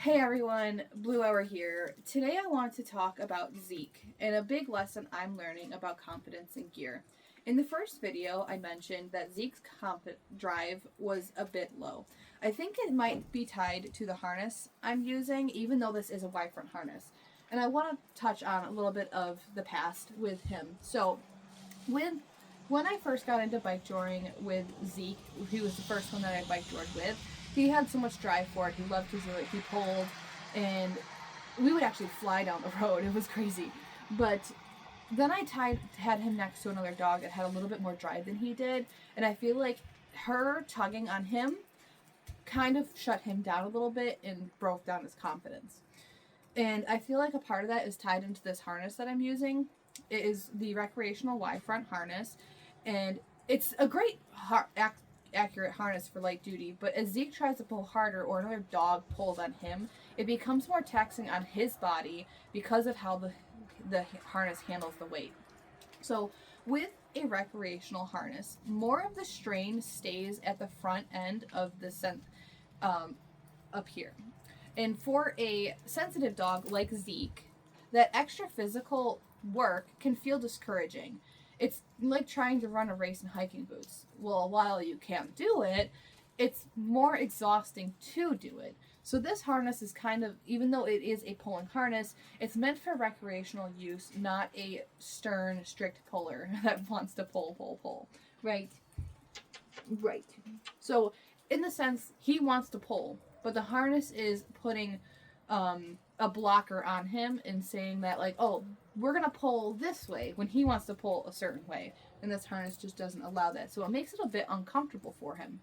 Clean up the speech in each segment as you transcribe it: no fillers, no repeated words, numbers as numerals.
Hey everyone, Blue Hour here. Today I want to talk about Zeke and a big lesson I'm learning about confidence in gear. In the first video, I mentioned that Zeke's drive was a bit low. I think it might be tied to the harness I'm using, even though this is a Y-front harness. And I want to touch on a little bit of the past with him. So, when I first got into bike joring with Zeke, he was the first one that I bike jored with. He had so much drive for it. He loved to do it. He pulled, and we would actually fly down the road. It was crazy. But then I had him next to another dog that had a little bit more drive than he did, and I feel like her tugging on him kind of shut him down a little bit and broke down his confidence. And I feel like a part of that is tied into this harness that I'm using. It is the recreational Y-front harness, and it's a great accurate harness for light duty, but as Zeke tries to pull harder or another dog pulls on him, it becomes more taxing on his body because of how the harness handles the weight. So with a recreational harness, more of the strain stays at the front end of the up here. And for a sensitive dog like Zeke, that extra physical work can feel discouraging. It's like trying to run a race in hiking boots. Well, while you can't do it, it's more exhausting to do it. So this harness is kind of, even though it is a pulling harness, it's meant for recreational use, not a stern, strict puller that wants to pull. Right? Right. So, in the sense, he wants to pull, but the harness is putting a blocker on him and saying that, like, oh, we're going to pull this way when he wants to pull a certain way. And this harness just doesn't allow that. So it makes it a bit uncomfortable for him.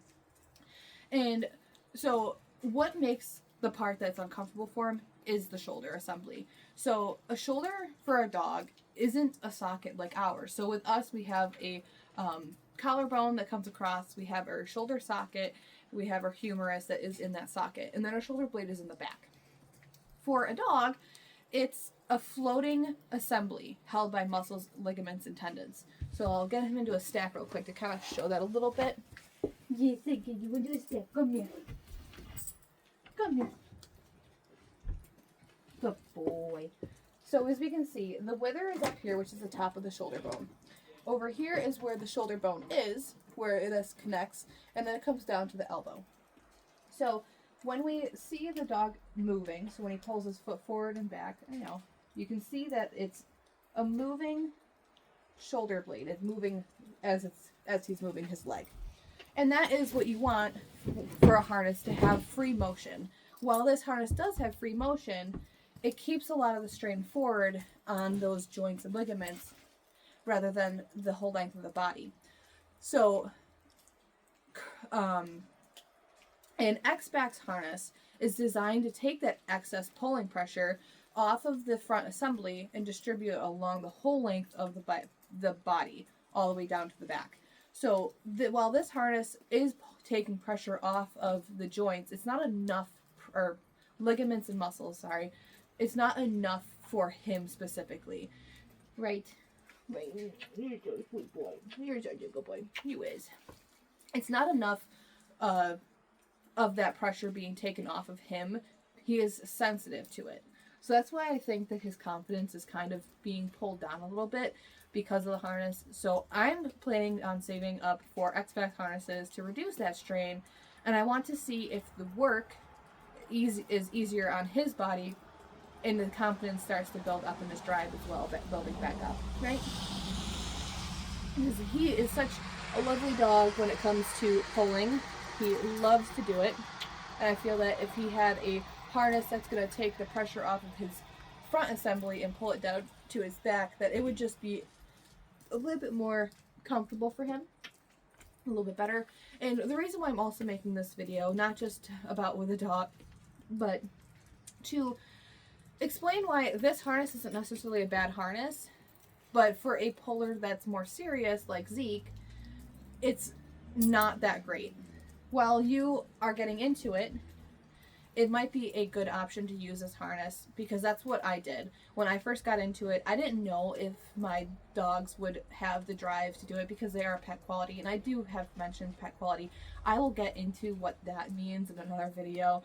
And so what makes the part that's uncomfortable for him is the shoulder assembly. So a shoulder for a dog isn't a socket like ours. So with us, we have a collarbone that comes across. We have our shoulder socket. We have our humerus that is in that socket. And then our shoulder blade is in the back. For a dog, it's a floating assembly held by muscles, ligaments, and tendons. So I'll get him into a stack real quick to kind of show that a little bit. Yes, I can. You want to do a stack? Come here. Come here. Good boy. So as we can see, the wither is up here, which is the top of the shoulder bone. Over here is where the shoulder bone is, where this connects, and then it comes down to the elbow. So when we see the dog moving, so when he pulls his foot forward and back, you can see that it's a moving shoulder blade. It's moving as he's moving his leg. And that is what you want for a harness, to have free motion. While this harness does have free motion, it keeps a lot of the strain forward on those joints and ligaments rather than the whole length of the body. So, an X-Bax harness is designed to take that excess pulling pressure off of the front assembly and distribute it along the whole length of the body, all the way down to the back. So while this harness is taking pressure off of the joints, it's not enough, or ligaments and muscles, sorry, it's not enough for him specifically. Right? Right. You're a good boy. You're such a good boy. You is. It's not enough of that pressure being taken off of him. He is sensitive to it. So that's why I think that his confidence is kind of being pulled down a little bit because of the harness. So I'm planning on saving up for X-Bax harnesses to reduce that strain, and I want to see if the work is easier on his body and the confidence starts to build up in his drive as well, building back up, right? Because he is such a lovely dog when it comes to pulling. He loves to do it, and I feel that if he had a harness that's going to take the pressure off of his front assembly and pull it down to his back, that it would just be a little bit more comfortable for him, a little bit better. And the reason why I'm also making this video, not just about with a dog, but to explain why this harness isn't necessarily a bad harness, but for a puller that's more serious, like Zeke, it's not that great. While you are getting into it, it might be a good option to use this harness, because that's what I did. When I first got into it, I didn't know if my dogs would have the drive to do it because they are pet quality, and I do have mentioned pet quality. I will get into what that means in another video,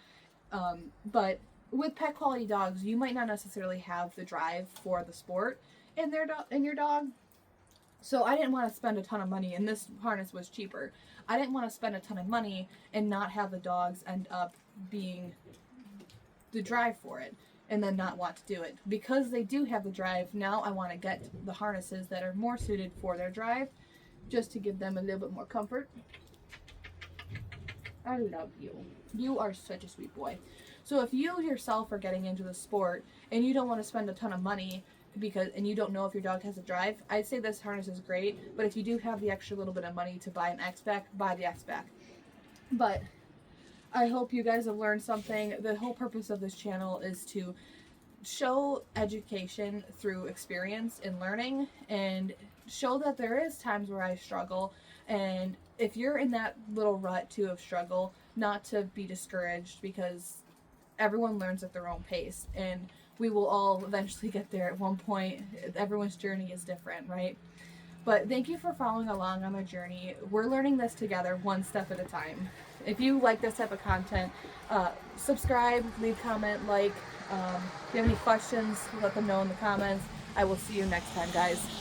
but with pet quality dogs, you might not necessarily have the drive for the sport in your dog. So I didn't want to spend a ton of money, and this harness was cheaper. I didn't want to spend a ton of money and not have the dogs end up being the drive for it and then not want to do it. Because they do have the drive, now I want to get the harnesses that are more suited for their drive just to give them a little bit more comfort. I love you. You are such a sweet boy. So if you yourself are getting into the sport and you don't want to spend a ton of money and you don't know if your dog has a drive, I'd say this harness is great. But if you do have the extra little bit of money to buy an X-Back, buy the X-Back. But I hope you guys have learned something. The whole purpose of this channel is to show education through experience and learning, and show that there is times where I struggle, and if you're in that little rut too of struggle, not to be discouraged, because everyone learns at their own pace and we will all eventually get there at one point. Everyone's journey is different, right? But thank you for following along on our journey. We're learning this together, one step at a time. If you like this type of content, subscribe, leave a comment, like. If you have any questions, let them know in the comments. I will see you next time, guys.